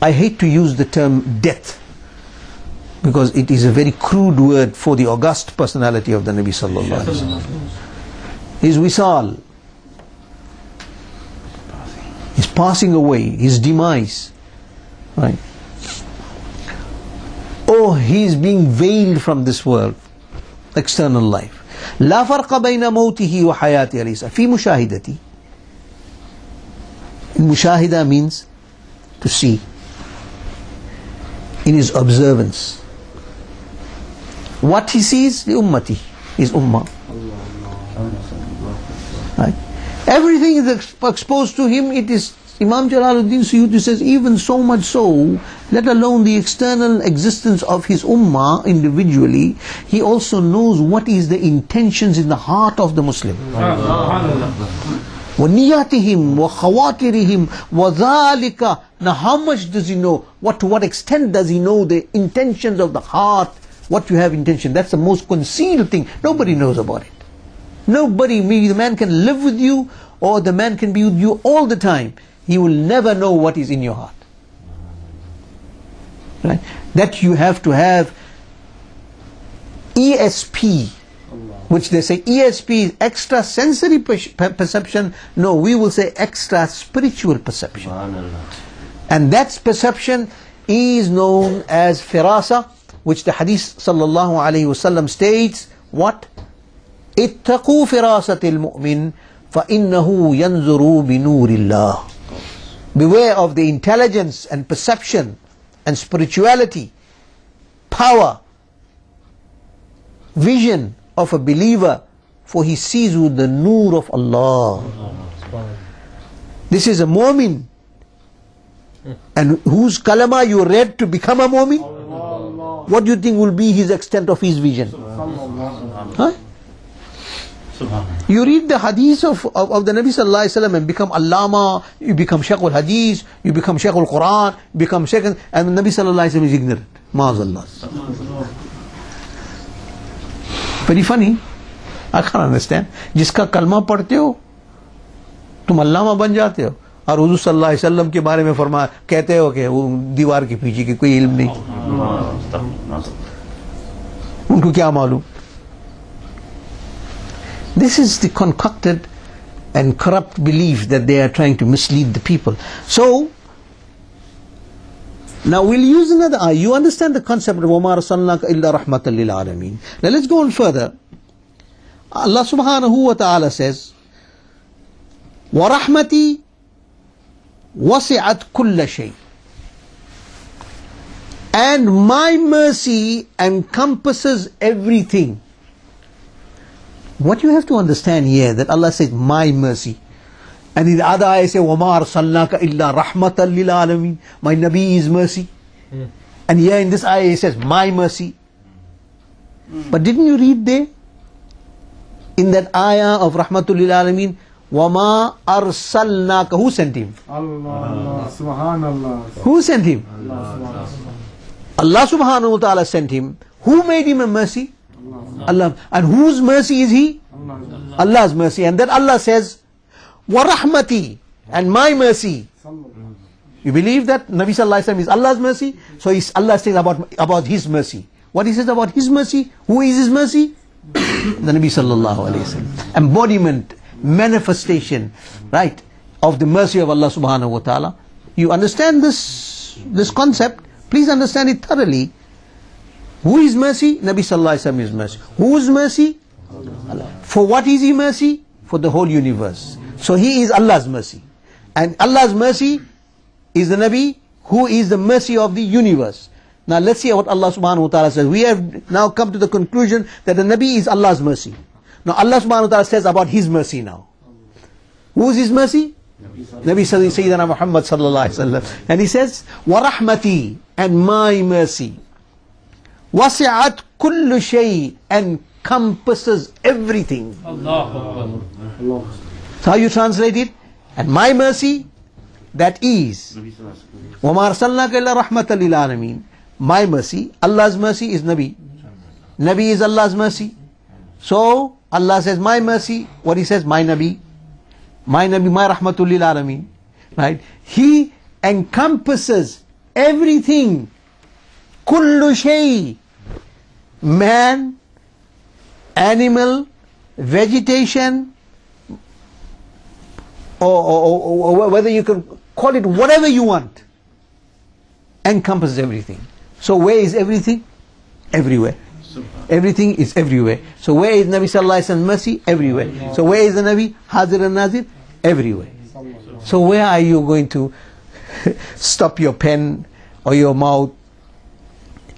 I hate to use the term death, because it is a very crude word for the august personality of the Nabi sallallahu alaihi wasallam. His wisal, his passing away, his demise, right? Oh, he is being veiled from this world, external life. لا فرق بين موته وحياته ليس في مشاهدتي. Mushahida means to see. In his observance, what he sees, the ummati, his ummah. Right? Everything is exposed to him. It is, Imam Jalaluddin Suyuti says, even so much so, let alone the external existence of his ummah individually, he also knows what is the intentions in the heart of the Muslim. وَنِيَاتِهِمْ وَخَوَاتِرِهِمْ وَذَلِكَ. Now how much does he know? To what extent does he know the intentions of the heart? What you have intention, that's the most concealed thing. Nobody knows about it. Nobody, maybe the man can live with you, or the man can be with you all the time. He will never know what is in your heart. Right? That you have to have ESP, which they say ESP is extra sensory perception. No, we will say extra spiritual perception. And that perception is known as firasa, which the hadith sallallahu alayhi wasallam states, what? اتقوا فراسة المؤمن فإنه ينظر بنور الله. Beware of the intelligence and perception and spirituality, power, vision of a believer, for he sees with the nur of Allah. This is a mu'min, and whose kalama you read to become a mu'min. What do you think will be his extent of his vision? Huh? You read the hadith of the Nabi sallallahu alaihi wasallam and become allama, you become shaykh al-hadith, you become shaykh al-Qur'an, become shaykh, and the Nabi sallallahu alaihi wasallam is ignorant. Ma'azallah. Very funny. I can't understand. जिसका कलमा पढ़ते हो तुम अल्लामा बन जाते हो, और हुजूर सल्लल्लाहु अलैहि वसल्लम के बारे में फरमा कहते हो कि वो दीवार के पीछे की कोई इल्म नहीं, उनको क्या मालूम. This is the concocted and corrupt belief that they are trying to mislead the people. So now we'll use another ayah. You understand the concept of وَمَا رَسَلْنَاكَ إِلَّا رَحْمَةً لِلْعَالَمِينَ. Now let's go on further. Allah subhanahu wa ta'ala says, وَرَحْمَتِي وَسِعَتْ كُلَّ شَيْءٍ. And my mercy encompasses everything. What you have to understand here, that Allah says, my mercy. And in the other ayah say, وَمَا أَرْسَلْنَاكَ إِلَّا رَحْمَةً لِلْعَالَمِينَ. My Nabi is mercy. And here in this ayah it says, my mercy. But didn't you read there, in that ayah of Rahmatul Lil Alameen, وَمَا أَرْسَلْنَاكَ, who sent him? Allah, Subhanallah. Who sent him? Allah subhanahu wa ta'ala sent him. Who made him a mercy? Allah. And whose mercy is he? Allah's mercy. And then Allah says, وَرَحْمَتِي, and my mercy. You believe that Nabi sallallahu alaihi wasallam is Allah's mercy? So Allah says about his mercy. What he says about his mercy? Who is his mercy? The Nabi sallallahu alaihi wasallam. Embodiment, manifestation, right, of the mercy of Allah subhanahu wa ta'ala. You understand this concept? Please understand it thoroughly. Who is mercy? Nabi sallallahu alaihi wasallam is mercy. Whose mercy? Allah. For what is he mercy? For the whole universe. So he is Allah's mercy. And Allah's mercy is the Nabi, who is the mercy of the universe. Now let's see what Allah subhanahu wa ta'ala says. We have now come to the conclusion that the Nabi is Allah's mercy. Now Allah subhanahu wa ta'ala says about his mercy now. Who is his mercy? Nabi Sayyidina Muhammad sallallahu alaihi wasallam. And he says, وَرَحْمَتِي, and my mercy. وَسِعَتْ كُلُّ شَيْءٍ, encompasses everything. Allah. So how you translate it? And my mercy, that is وَمَا أَرْسَلْنَاكَ إِلَّا رَحْمَةً لِلْعَالَمِينَ. My mercy, Allah's mercy is Nabi. Nabi is Allah's mercy. So Allah says my mercy. What he says? My Nabi, my Rahmatul Lil Alameen. Right? He encompasses everything, kullu shay, man, animal, vegetation, or whether you can call it whatever you want, encompasses everything. So where is everything? Everywhere. Everything is everywhere. So where is Nabi Sallallahu Alaihi Wasallam mercy? Everywhere. So where is the Nabi? Haazir and Naazir? Everywhere. So where are you going to stop your pen or your mouth?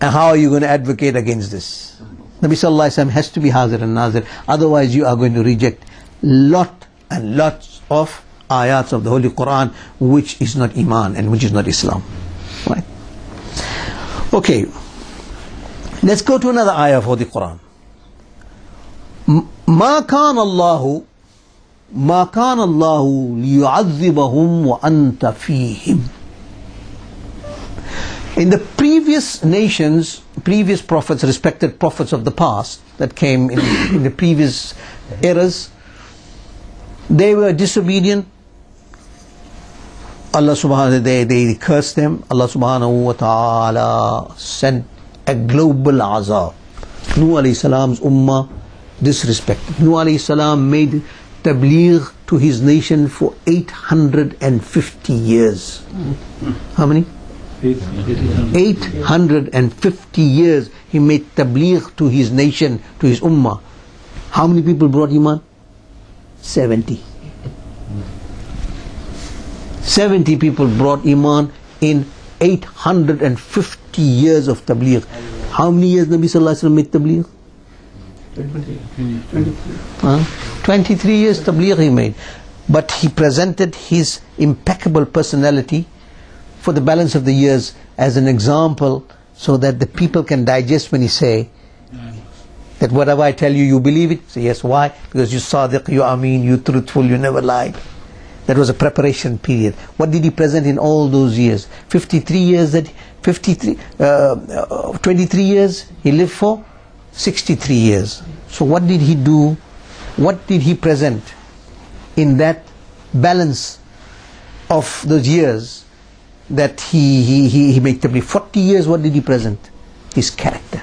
And how are you going to advocate against this? Nabi Sallallahu Alaihi Wasallam has to be Haazir and Naazir. Otherwise you are going to reject lot and lots of ayats of the Holy Qur'an, which is not Iman and which is not Islam. Right? Okay. Let's go to another ayah of the Qur'an. ما كان الله ليعذبهم وأنت فيهم. In the previous nations, previous prophets, respected prophets of the past that came in the previous eras, they were disobedient. Allah subhanahu wa ta'ala, they cursed them. Allah subhanahu wa ta'ala sent a global azab. Nuh alayhi salam's ummah disrespected. Nuh alayhi salam made tabligh to his nation for 850 years. How many? 850 years he made tabligh to his nation, to his ummah. How many people brought Iman? 70. 70 people brought Iman in 850 years of tabligh. How many years Nabi Sallallahu Alaihi Wasallam made tabligh? 23 years tabligh he made. But he presented his impeccable personality for the balance of the years as an example, so that the people can digest when he say that whatever I tell you, you believe it. Say yes. Why? Because you sadiq, you ameen, you truthful, you never lied. That was a preparation period. What did he present in all those years? 23 years, 23 years he lived for? 63 years. So what did he do? What did he present in that balance of those years that he made tabligh? 40 years, what did he present? His character.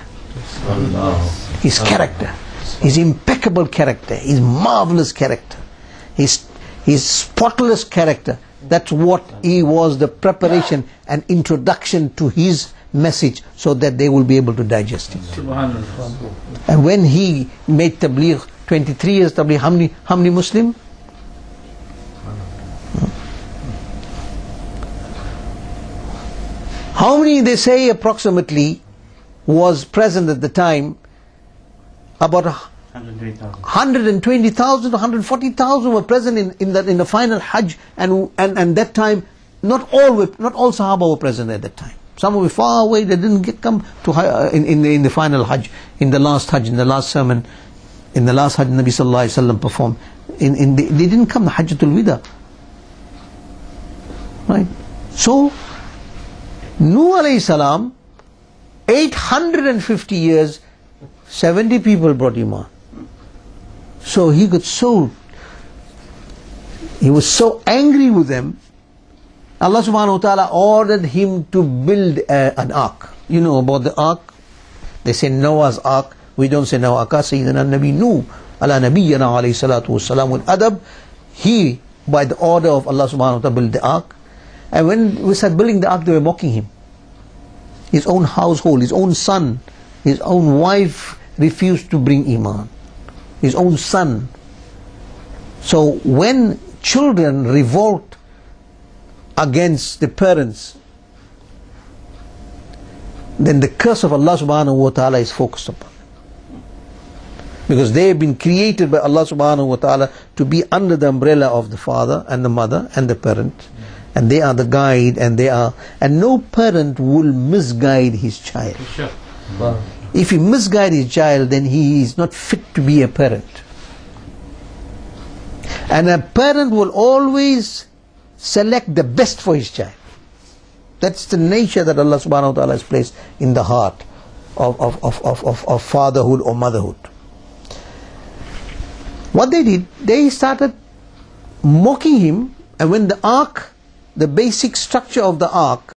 His character. His impeccable character. His marvelous character. His spotless character. That's what he was, the preparation and introduction to his message, so that they will be able to digest it. And when he made tabligh, 23 years tabligh, how many Muslim? How many, they say approximately, was present at the time? About 120,000 to 140,000 were present in the final Hajj, and that time not all Sahaba were present at that time. Some were far away, they didn't come to in the final Hajj, in the last Hajj, in the last sermon, in the last Hajj Nabi Sallallahu Alaihi Wasallam performed. They didn't come, the Hajjatul Wida. Right? So Nuh alayhi salam, 850 years, 70 people brought Iman. So he was so angry with them. Allah subhanahu wa ta'ala ordered him to build an ark. You know about the ark? They say Noah's ark. We don't say Noah. Sayyidina Nabi Nuh ala nabiyyana alayhi salatu wassalam wal adab. He, by the order of Allah subhanahu wa ta'ala, built the ark. And when we started building the ark, they were mocking him. His own household, his own son, his own wife refused to bring Iman. His own son. So when children revolt against the parents, then the curse of Allah subhanahu wa ta'ala is focused upon. Because they have been created by Allah subhanahu wa ta'ala to be under the umbrella of the father and the mother and the parent. And they are the guide, and no parent will misguide his child. If he misguides his child, then he is not fit to be a parent. And a parent will always select the best for his child. That's the nature that Allah subhanahu wa ta'ala has placed in the heart of fatherhood or motherhood. What they did, they started mocking him, and when the ark, the basic structure of the ark